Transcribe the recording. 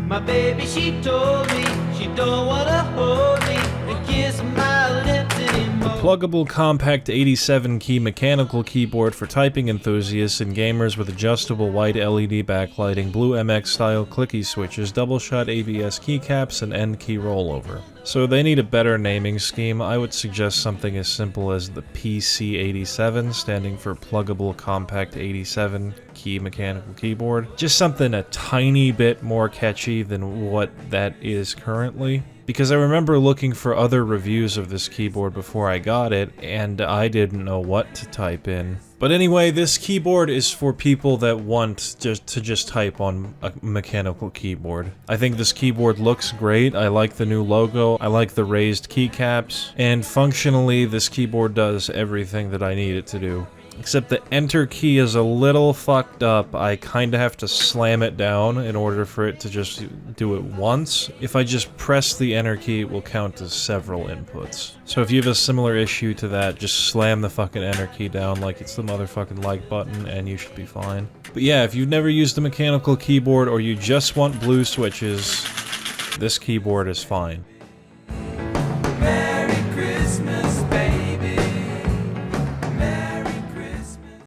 My baby, she told me she don't wanna hold me and kiss my lips anymore. Plugable compact 87 key mechanical keyboard for typing enthusiasts and gamers with adjustable white LED backlighting, blue MX style clicky switches, double shot ABS keycaps, and end key rollover. So they need a better naming scheme. I would suggest something as simple as the PC87, standing for Plugable Compact 87 Key Mechanical Keyboard. Just something a tiny bit more catchy than what that is currently. Because I remember looking for other reviews of this keyboard before I got it, and I didn't know what to type in. But anyway, this keyboard is for people that want to just type on a mechanical keyboard. I think this keyboard looks great. I like the new logo. I like the raised keycaps. And functionally, this keyboard does everything that I need it to do. Except the enter key is a little fucked up. I kinda have to slam it down in order for it to just do it once. If I just press the enter key, it will count as several inputs. So if you have a similar issue to that, just slam the fucking enter key down like it's the motherfucking like button and you should be fine. But yeah, if you've never used a mechanical keyboard or you just want blue switches, this keyboard is fine.